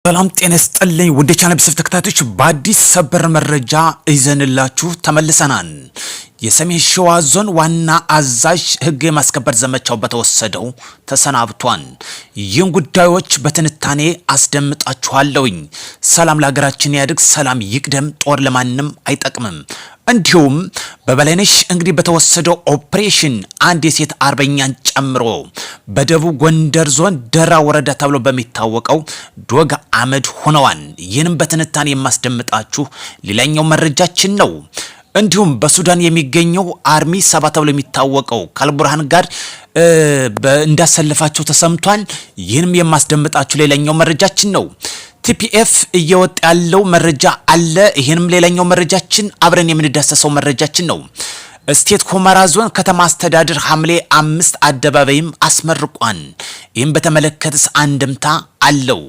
ሰላም ጤና ይስጥልኝ ውድ ቻናል ቤተሰብ ተከታታዮች በአዲስ ሰበር መረጃ ይዘንላችሁ ተመልሰናል። የሰሜን ሸዋ ዞን ዋና አዛዥ ህግ የማስከበር ዘመቻው በተወሰደው ተሰናብቷል። ይህን ጉዳዮች በትንታኔ አስደምጣችኋለሁኝ። ሰላም ለሀገራችን ያድግ፣ ሰላም ይቅደም፣ ጦር ለማንም አይጠቅምም። እንዲሁም በበላይነሽ እንግዲህ በተወሰደው ኦፕሬሽን አንድ የሴት አርበኛን ጨምሮ በደቡብ ጎንደር ዞን ደራ ወረዳ ተብሎ በሚታወቀው ዶግ አመድ ሆነዋል። ይህንም በትንታኔ የማስደምጣችሁ ሌላኛው መረጃችን ነው። እንዲሁም በሱዳን የሚገኘው አርሚ 7 ተብሎ የሚታወቀው ከአልቡርሃን ጋር እንዳሰለፋቸው ተሰምቷል። ይህንም የማስደምጣችሁ ሌላኛው መረጃችን ነው። ቲፒኤፍ እየወጣ ያለው መረጃ አለ። ይህንም ሌላኛው መረጃችን አብረን የምንዳሰሰው መረጃችን ነው። ስቴት ሁመራ ዞን ከተማ አስተዳደር ሐምሌ 5 አደባባይም አስመርቋን። ይህም በተመለከተስ አንድምታ አለው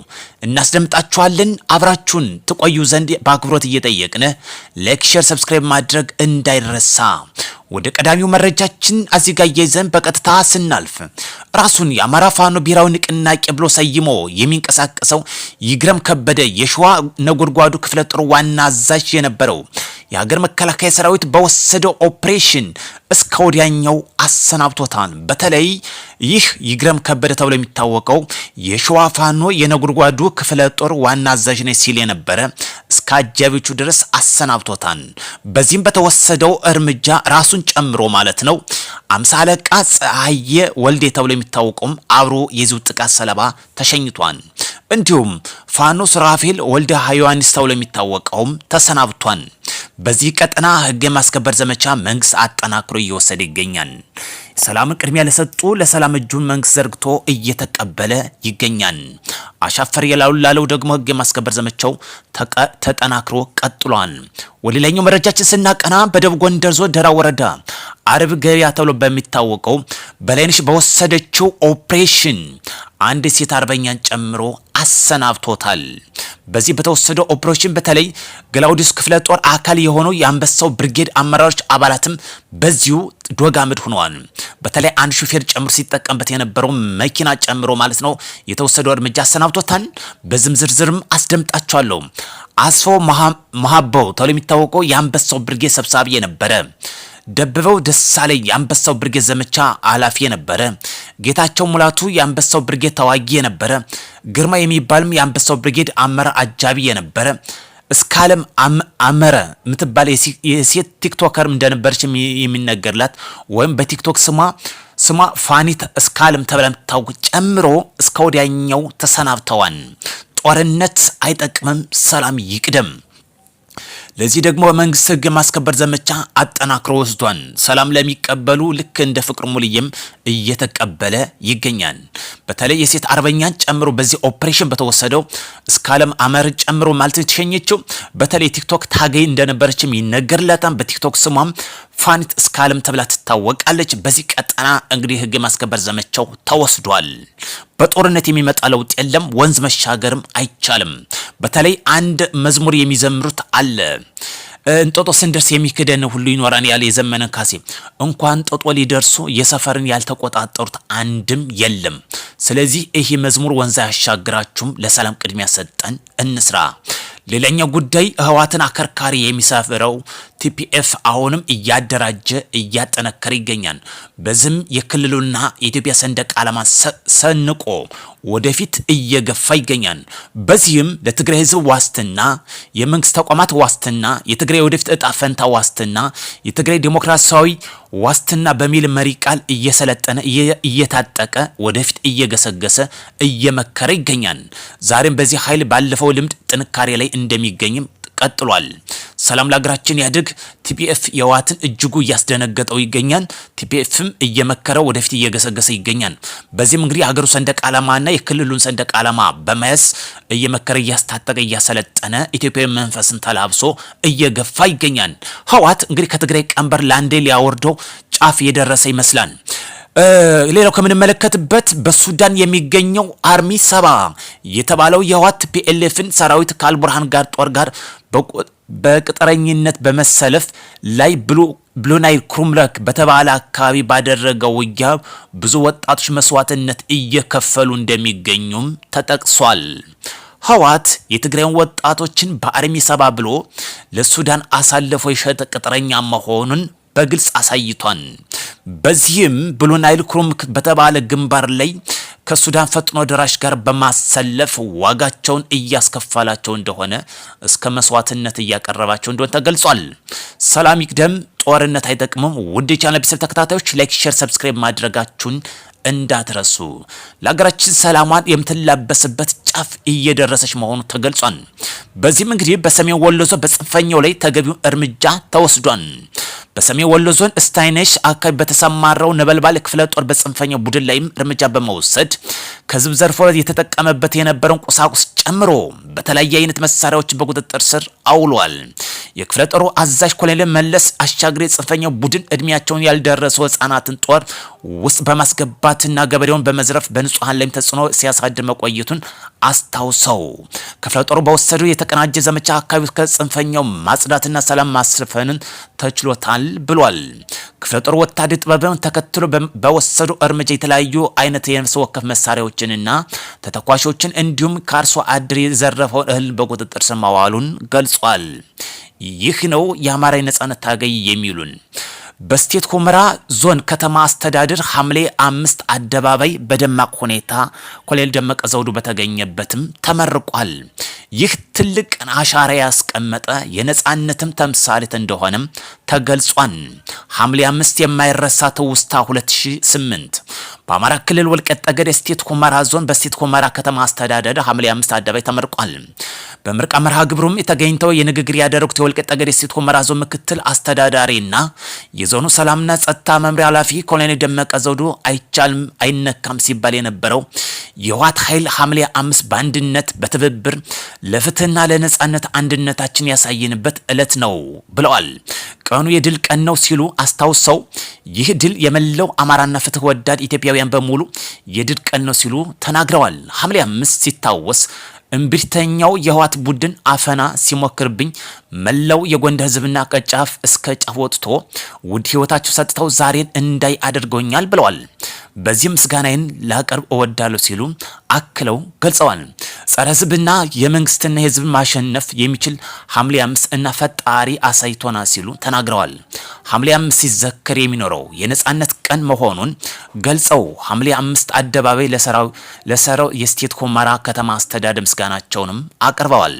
እናስደምጣችኋለን። አብራችሁን ትቆዩ ዘንድ በአክብሮት እየጠየቅን ላይክ፣ ሼር፣ ሰብስክራይብ ማድረግ እንዳይረሳ። ወደ ቀዳሚው መረጃችን አዘጋጅተን በቀጥታ ስናልፍ ራሱን የአማራ ፋኖ ብሔራዊ ንቅናቄ ብሎ ሰይሞ የሚንቀሳቀሰው ይግረም ከበደ የሸዋ ነጎድጓዱ ክፍለ ጦር ዋና አዛዥ የነበረው የሀገር መከላከያ ሰራዊት በወሰደው ኦፕሬሽን እስከ ወዲያኛው አሰናብቶታል። በተለይ ይህ ይግረም ከበደ ተብሎ የሚታወቀው የሸዋ ፋኖ የነጎድጓዱ ክፍለ ጦር ዋና አዛዥ ነው ሲል የነበረ እስከ አጃቢዎቹ ድረስ አሰናብቶታል። በዚህም በተወሰደው እርምጃ ራሱን ጨምሮ ማለት ነው 50 አለቃ ፀሐየ ወልዴ ተብሎ የሚታወቀው አብሮ የዚሁ ጥቃት ሰለባ ተሸኝቷል። እንዲሁም ፋኖ ሱራፌል ወልደ ዮሐንስ ተብሎ የሚታወቀውም ተሰናብቷል። በዚህ ቀጠና ህግ የማስከበር ዘመቻ መንግስት አጠናክሮ እየወሰደ ይገኛል። ሰላምን ቅድሚያ ለሰጡ ለሰላም እጁን መንግስት ዘርግቶ እየተቀበለ ይገኛል። አሻፈር ላለው ደግሞ ህግ የማስከበር ዘመቻው ተጠናክሮ ቀጥሏል። ወደ ሌላኛው መረጃችን ስናቀና በደቡብ ጎንደር ዞን ደራ ወረዳ አርብ ገበያ ተብሎ በሚታወቀው በላይነሽ በወሰደችው ኦፕሬሽን አንድ ሴት አርበኛን ጨምሮ አሰናብቶታል። በዚህ በተወሰደው ኦፕሬሽን በተለይ ገላውዲስ ክፍለ ጦር አካል የሆነው የአንበሳው ብርጌድ አመራሮች አባላትም በዚሁ ዶግ አመድ ሆነዋል። በተለይ አንድ ሹፌር ጨምሮ ሲጠቀምበት የነበረው መኪና ጨምሮ ማለት ነው የተወሰደው እርምጃ አሰናብቶታል። በዝርዝርም አስደምጣቸዋለሁ። አስፋው መሐባው ተብሎ የሚታወቀው የአንበሳው ብርጌድ ሰብሳቢ የነበረ፣ ደበበው ደሳለኝ የአንበሳው ብርጌድ ዘመቻ ኃላፊ የነበረ፣ ጌታቸው ሙላቱ የአንበሳው ብርጌድ ተዋጊ የነበረ፣ ግርማ የሚባልም የአንበሳው ብርጌድ አመራር አጃቢ የነበረ፣ እስካለም አመረ የምትባል የሴት ቲክቶከር እንደነበረች የሚነገርላት ወይም በቲክቶክ ስሟ ፋኒት እስካለም ተብላ የምትታወቅ ጨምሮ እስከ ወዲያኛው ተሰናብተዋል። ጦርነት አይጠቅምም፣ ሰላም ይቅደም። ለዚህ ደግሞ በመንግስት ህግ ማስከበር ዘመቻ አጠናክሮ ወስዷል። ሰላም ለሚቀበሉ ልክ እንደ ፍቅር ሙልየም እየተቀበለ ይገኛል። በተለይ የሴት አርበኛን ጨምሮ በዚህ ኦፕሬሽን በተወሰደው እስካለም አመር ጨምሮ ማለት ተሸኘችው። በተለይ ቲክቶክ ታገይ እንደነበረችም ይነገርላታል። በቲክቶክ ስሟም ፋኒት እስካለም ተብላ ትታወቃለች። በዚህ ቀጠና እንግዲህ ህግ ማስከበር ዘመቻው ተወስዷል። በጦርነት የሚመጣ ለውጥ የለም፣ ወንዝ መሻገርም አይቻልም። በተለይ አንድ መዝሙር የሚዘምሩት አለ። እንጦጦ ስንደርስ የሚክደን ሁሉ ይኖራን ያለ የዘመነ ካሴ እንኳን ጦጦ ሊደርሱ የሰፈርን ያልተቆጣጠሩት አንድም የለም። ስለዚህ ይሄ መዝሙር ወንዝ ያሻግራችሁም፣ ለሰላም ቅድሚያ ሰጠን እንስራ። ሌላኛው ጉዳይ ህዋትን አከርካሪ የሚሰፍረው ቲፒኤፍ አሁንም እያደራጀ እያጠነከረ ይገኛል። በዚህም የክልሉና የኢትዮጵያ ሰንደቅ ዓላማ ሰንቆ ወደፊት እየገፋ ይገኛል። በዚህም ለትግራይ ህዝብ ዋስትና፣ የመንግስት ተቋማት ዋስትና፣ የትግራይ ወደፊት እጣ ፈንታ ዋስትና፣ የትግራይ ዲሞክራሲያዊ ዋስትና በሚል መሪ ቃል እየሰለጠነ እየታጠቀ ወደፊት እየገሰገሰ እየመከረ ይገኛል። ዛሬም በዚህ ኃይል ባለፈው ልምድ ጥንካሬ ላይ እንደሚገኝም ቀጥሏል። ሰላም ለሀገራችን ያድግ። ቲፒኤፍ የዋትን እጅጉ እያስደነገጠው ይገኛል። ቲፒኤፍም እየመከረ ወደፊት እየገሰገሰ ይገኛል። በዚህም እንግዲህ ሀገሩ ሰንደቅ ዓላማና የክልሉን ሰንደቅ ዓላማ በመያዝ እየመከረ እያስታጠቀ እያሰለጠነ ኢትዮጵያዊ መንፈስን ተላብሶ እየገፋ ይገኛል። ህዋት እንግዲህ ከትግራይ ቀንበር ለአንዴ ሊያወርደው ጫፍ የደረሰ ይመስላል። ሌላው ከምንመለከትበት በሱዳን የሚገኘው አርሚ 7 የተባለው የህዋት ፒኤልኤፍን ሰራዊት ከአልቡርሃን ጋር ጦር ጋር በቅጥረኝነት በመሰለፍ ላይ ብሉ ናይል ክሩምለክ በተባለ አካባቢ ባደረገው ውጊያ ብዙ ወጣቶች መስዋዕትነት እየከፈሉ እንደሚገኙም ተጠቅሷል። ህወሓት የትግራይን ወጣቶችን በአርሚ ሰባ ብሎ ለሱዳን አሳልፎ የሸጠ ቅጥረኛ መሆኑን በግልጽ አሳይቷል። በዚህም ብሉ ናይል ክሩምክ በተባለ ግንባር ላይ ከሱዳን ፈጥኖ ደራሽ ጋር በማሰለፍ ዋጋቸውን እያስከፈላቸው እንደሆነ እስከ መስዋዕትነት እያቀረባቸው እንደሆነ ተገልጿል። ሰላም ይቅደም፣ ጦርነት አይጠቅምም። ውድ የቻናል ቤተሰብ ተከታታዮች ላይክ፣ ሼር፣ ሰብስክራይብ ማድረጋችሁን እንዳትረሱ። ለሀገራችን ሰላሟን የምትላበስበት ጫፍ እየደረሰች መሆኑ ተገልጿል። በዚህም እንግዲህ በሰሜን ወሎ ዞን በጽንፈኛው ላይ ተገቢው እርምጃ ተወስዷል። በሰሜን ወሎ ዞን ስታይነሽ አካባቢ በተሰማራው ነበልባል ክፍለ ጦር በጽንፈኛው ቡድን ላይም እርምጃ በመውሰድ ከህዝብ ዘርፎ የተጠቀመበት የነበረውን ቁሳቁስ ጨምሮ በተለያየ አይነት መሳሪያዎችን በቁጥጥር ስር አውሏል። የክፍለ ጦሩ አዛዥ ኮሎኔል መለስ አሻግሬ ጽንፈኛው ቡድን እድሜያቸውን ያልደረሱ ህጻናትን ጦር ውስጥ በማስገባትና ገበሬውን በመዝረፍ በንጹሃን ላይም ተጽዕኖ ሲያሳድር መቆየቱን አስታውሰው ክፍለ ጦሩ በወሰደው የተቀናጀ ዘመቻ አካባቢ ከጽንፈኛው ማጽዳትና ሰላም ማስፈንን ተችሎታል ብሏል። ክፍለ ጦሩ ወታደር ጥበብን ተከትሎ በወሰዱ እርምጃ የተለያዩ አይነት የነፍስ ወከፍ መሳሪያዎችንና ተተኳሾችን እንዲሁም ከአርሶ አደር የዘረፈውን እህል በቁጥጥር ስር ማዋሉን ገልጿል። ይህ ነው የአማራ ነጻነት ታጋይ የሚሉን። በስቴት ሁመራ ዞን ከተማ አስተዳደር ሐምሌ 5 አደባባይ በደማቅ ሁኔታ ኮሎኔል ደመቀ ዘውዱ በተገኘበትም ተመርቋል። ይህ ትልቅ አሻራ ያስቀመጠ የነጻነትም ተምሳሌት እንደሆነም ተገልጿል። ሐምሌ 5 የማይረሳ ትውስታ 2008 በአማራ ክልል ወልቃይት ጠገዴ ስቴት ሁመራ ዞን በስቴት ሁመራ ከተማ አስተዳደር ሐምሌ 5 አደባባይ ተመርቋል። በምርቃ መርሃ ግብሩም የተገኝተው የንግግር ያደረጉት የወልቃይት ጠገዴ ስቴት ሁመራ ዞን ምክትል አስተዳዳሪና የዞኑ ሰላምና ጸጥታ መምሪያ ኃላፊ ኮሎኔል ደመቀ ዘውዱ አይቻልም አይነካም ሲባል የነበረው የህወሓት ኃይል ሐምሌ 5 በአንድነት በትብብር ለፍትህና ለነጻነት አንድነታችን ያሳየንበት ዕለት ነው ብለዋል። ቀኑ የድል ቀን ነው ሲሉ አስታውሰው ይህ ድል የመላው አማራና ፍትህ ወዳድ ኢትዮጵያውያን በሙሉ የድል ቀን ነው ሲሉ ተናግረዋል። ሐምሌ 5 ሲታወስ እምቢተኛው የህወሓት ቡድን አፈና ሲሞክርብኝ መላው የጎንደር ህዝብና ከጫፍ እስከ ጫፍ ወጥቶ ውድ ህይወታቸው ሰጥተው ዛሬን እንዳይ አድርገውኛል ብለዋል። በዚህ ምስጋናዬን ላቀርብ እወዳለሁ ሲሉ አክለው ገልጸዋል። ጸረ ህዝብና የመንግስትና የህዝብ ማሸነፍ የሚችል ሐምሌ 5 እና ፈጣሪ አሳይቶና ሲሉ ተናግረዋል። ሐምሌ 5 ሲዘከር የሚኖረው የነጻነት ቀን መሆኑን ገልጸው ሐምሌ 5 አደባባይ ለሰራው የስቴት ሁመራ ከተማ አስተዳደር ምስጋናቸውንም አቅርበዋል።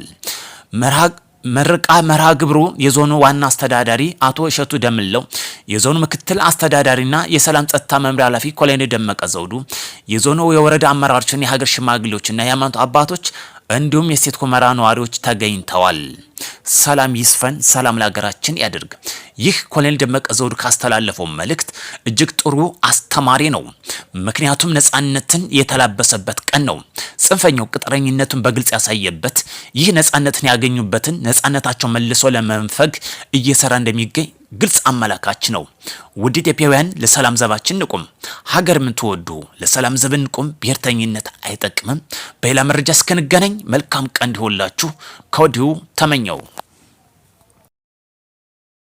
መርቃ መርሃ ግብሩ የዞኑ ዋና አስተዳዳሪ አቶ እሸቱ ደምለው፣ የዞኑ ምክትል አስተዳዳሪና የሰላም ጸጥታ መምሪያ ኃላፊ ኮሎኔል ደመቀ ዘውዱ፣ የዞኑ የወረዳ አመራሮችና የሀገር ሽማግሌዎችና የሃይማኖት አባቶች እንዲሁም የስቴት ሁመራ ነዋሪዎች ተገኝተዋል። ሰላም ይስፈን፣ ሰላም ለሀገራችን ያድርግ። ይህ ኮሎኔል ደመቀ ዘውዱ ካስተላለፈው መልእክት እጅግ ጥሩ አስተማሪ ነው። ምክንያቱም ነጻነትን የተላበሰበት ቀን ነው። ጽንፈኛው ቅጥረኝነቱን በግልጽ ያሳየበት፣ ይህ ነጻነትን ያገኙበትን ነጻነታቸው መልሶ ለመንፈግ እየሰራ እንደሚገኝ ግልጽ አመላካች ነው። ውድ ኢትዮጵያውያን ለሰላም ዘባችን ንቁም። ሀገር የምትወዱ ለሰላም ዘብ ንቁም። ብሔርተኝነት አይጠቅምም። በሌላ መረጃ እስከንገናኝ መልካም ቀን እንዲሆንላችሁ ከወዲሁ ተመኘው።